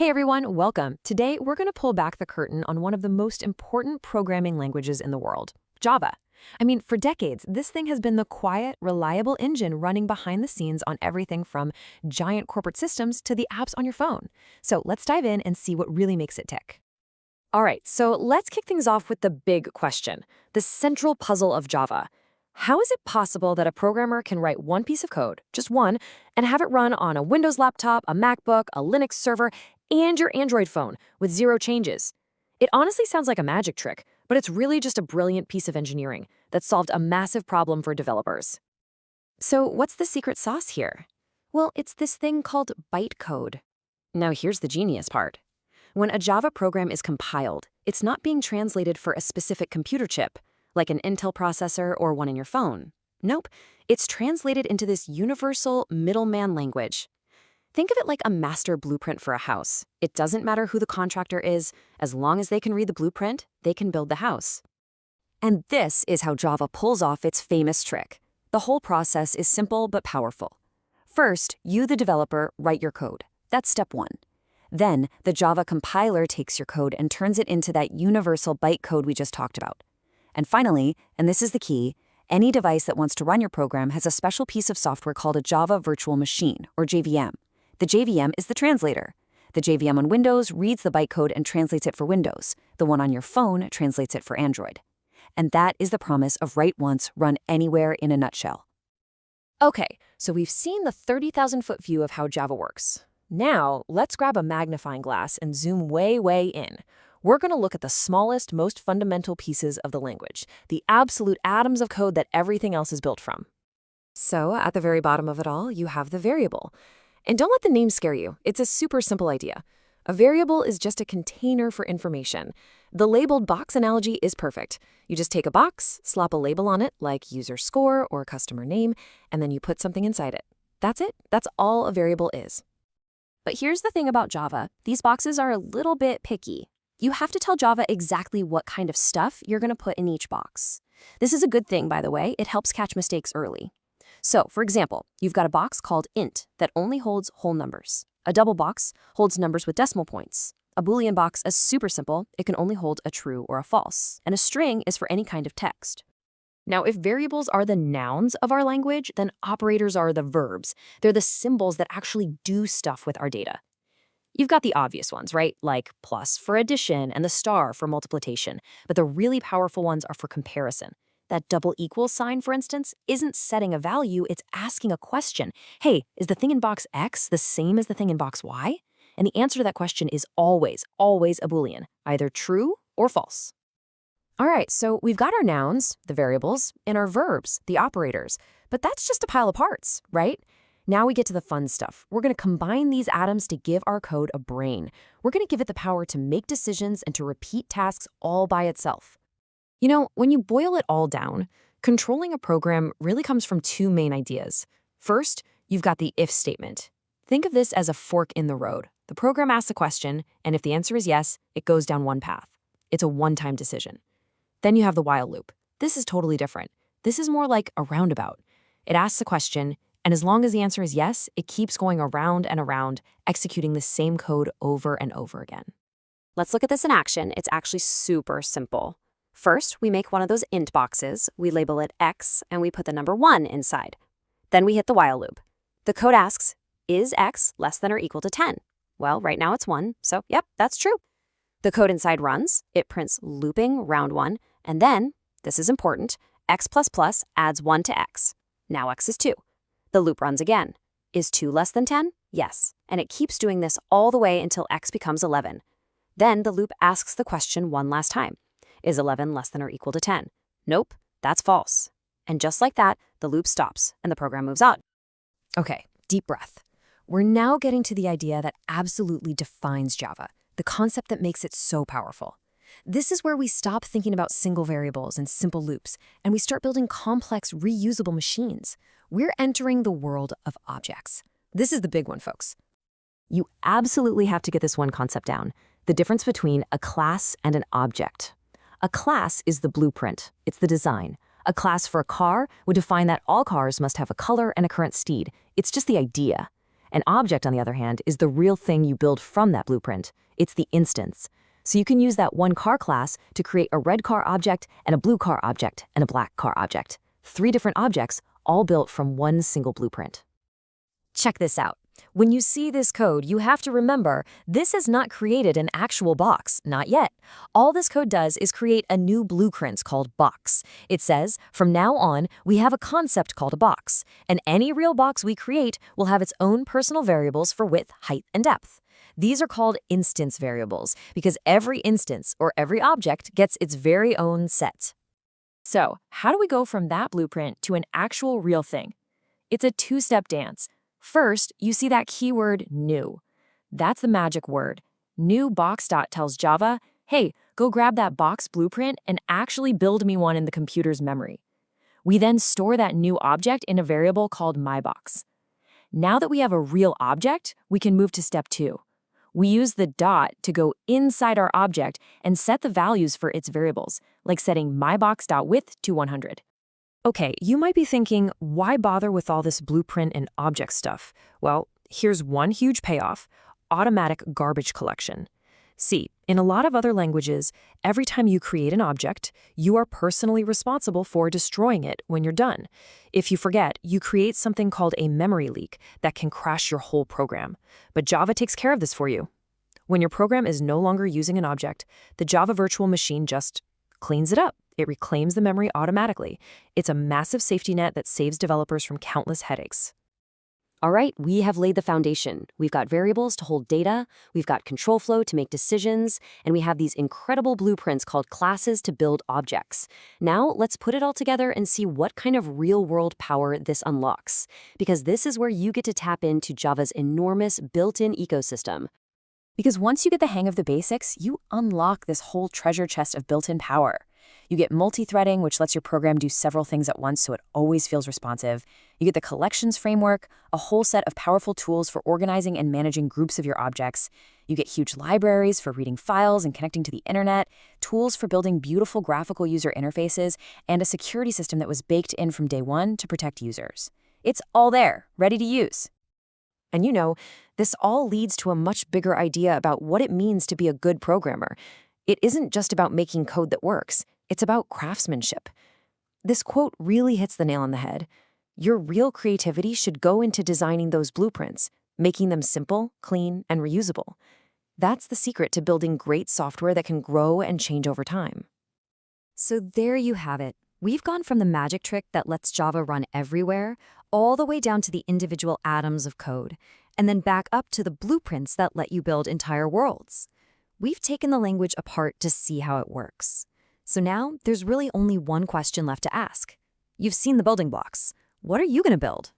Hey everyone, welcome. Today we're going to pull back the curtain on one of the most important programming languages in the world, Java. I mean, for decades, this thing has been the quiet, reliable engine running behind the scenes on everything from giant corporate systems to the apps on your phone. So let's dive in and see what really makes it tick. All right, so let's kick things off with the big question, the central puzzle of Java. How is it possible that a programmer can write one piece of code, just one, and have it run on a Windows laptop, a MacBook, a Linux server, and your Android phone with zero changes? It honestly sounds like a magic trick, but it's really just a brilliant piece of engineering that solved a massive problem for developers. So what's the secret sauce here? Well, it's this thing called bytecode. Now here's the genius part. When a Java program is compiled, it's not being translated for a specific computer chip, like an Intel processor or one in your phone. Nope, it's translated into this universal middleman language. Think of it like a master blueprint for a house. It doesn't matter who the contractor is, as long as they can read the blueprint, they can build the house. And this is how Java pulls off its famous trick. The whole process is simple but powerful. First, you, the developer, write your code. That's step one. Then, the Java compiler takes your code and turns it into that universal bytecode we just talked about. And finally, and this is the key, any device that wants to run your program has a special piece of software called a Java Virtual Machine, or JVM. The JVM is the translator. The JVM on Windows reads the bytecode and translates it for Windows. The one on your phone translates it for Android. And that is the promise of write once, run anywhere in a nutshell. Okay, so we've seen the 30,000-foot view of how Java works. Now, let's grab a magnifying glass and zoom way, way in. We're going to look at the smallest, most fundamental pieces of the language, the absolute atoms of code that everything else is built from. So, at the very bottom of it all, you have the variable. And don't let the name scare you. It's a super simple idea. A variable is just a container for information. The labeled box analogy is perfect. You just take a box, slap a label on it, like user score or customer name, and then you put something inside it. That's it. That's all a variable is. But here's the thing about Java. These boxes are a little bit picky. You have to tell Java exactly what kind of stuff you're going to put in each box. This is a good thing, by the way. It helps catch mistakes early. So, for example, you've got a box called int that only holds whole numbers. A double box holds numbers with decimal points. A Boolean box is super simple. It can only hold a true or a false. And a string is for any kind of text. Now, if variables are the nouns of our language, then operators are the verbs. They're the symbols that actually do stuff with our data. You've got the obvious ones, right? Like plus for addition and the star for multiplication. But the really powerful ones are for comparison. That double equal sign, for instance, isn't setting a value, it's asking a question. Hey, is the thing in box X the same as the thing in box Y? And the answer to that question is always, always a Boolean, either true or false. All right, so we've got our nouns, the variables, and our verbs, the operators. But that's just a pile of parts, right? Now we get to the fun stuff. We're going to combine these atoms to give our code a brain. We're going to give it the power to make decisions and to repeat tasks all by itself. You know, when you boil it all down, controlling a program really comes from two main ideas. First, you've got the if statement. Think of this as a fork in the road. The program asks a question, and if the answer is yes, it goes down one path. It's a one-time decision. Then you have the while loop. This is totally different. This is more like a roundabout. It asks a question, and as long as the answer is yes, it keeps going around and around, executing the same code over and over again. Let's look at this in action. It's actually super simple. First, we make one of those int boxes, we label it x, and we put the number 1 inside. Then we hit the while loop. The code asks, is x less than or equal to 10? Well, right now it's 1, so yep, that's true. The code inside runs, it prints looping round 1, and then, this is important, x++ adds 1 to x. Now x is 2. The loop runs again. Is 2 less than 10? Yes. And it keeps doing this all the way until x becomes 11. Then the loop asks the question one last time. Is 11 less than or equal to 10? Nope, that's false. And just like that, the loop stops and the program moves on. Okay, deep breath. We're now getting to the idea that absolutely defines Java, the concept that makes it so powerful. This is where we stop thinking about single variables and simple loops, and we start building complex, reusable machines. We're entering the world of objects. This is the big one, folks. You absolutely have to get this one concept down, the difference between a class and an object. A class is the blueprint. It's the design. A class for a car would define that all cars must have a color and a current speed. It's just the idea. An object, on the other hand, is the real thing you build from that blueprint. It's the instance. So you can use that one car class to create a red car object and a blue car object and a black car object. 3 different objects, all built from one single blueprint. Check this out. When you see this code, you have to remember this has not created an actual box, not yet. All this code does is create a new blueprint called box. It says, from now on, we have a concept called a box, and any real box we create will have its own personal variables for width, height, and depth. These are called instance variables because every instance or every object gets its very own set. So, how do we go from that blueprint to an actual real thing? It's a 2-step dance. First, you see that keyword new. That's the magic word. New box dot tells Java, hey, go grab that box blueprint and actually build me one in the computer's memory. We then store that new object in a variable called mybox. Now that we have a real object, we can move to step 2. We use the dot to go inside our object and set the values for its variables, like setting mybox.width to 100. Okay, you might be thinking, why bother with all this blueprint and object stuff? Well, here's one huge payoff: automatic garbage collection. See, in a lot of other languages, every time you create an object, you are personally responsible for destroying it when you're done. If you forget, you create something called a memory leak that can crash your whole program. But Java takes care of this for you. When your program is no longer using an object, the Java virtual machine just cleans it up. It reclaims the memory automatically. It's a massive safety net that saves developers from countless headaches. All right, we have laid the foundation. We've got variables to hold data, we've got control flow to make decisions, and we have these incredible blueprints called classes to build objects. Now, let's put it all together and see what kind of real-world power this unlocks, because this is where you get to tap into Java's enormous built-in ecosystem. Because once you get the hang of the basics, you unlock this whole treasure chest of built-in power. You get multi-threading, which lets your program do several things at once so it always feels responsive. You get the collections framework, a whole set of powerful tools for organizing and managing groups of your objects. You get huge libraries for reading files and connecting to the internet, tools for building beautiful graphical user interfaces, and a security system that was baked in from day one to protect users. It's all there, ready to use. And you know, this all leads to a much bigger idea about what it means to be a good programmer. It isn't just about making code that works. It's about craftsmanship. This quote really hits the nail on the head. Your real creativity should go into designing those blueprints, making them simple, clean, and reusable. That's the secret to building great software that can grow and change over time. So there you have it. We've gone from the magic trick that lets Java run everywhere, all the way down to the individual atoms of code, and then back up to the blueprints that let you build entire worlds. We've taken the language apart to see how it works. So now there's really only one question left to ask. You've seen the building blocks. What are you going to build?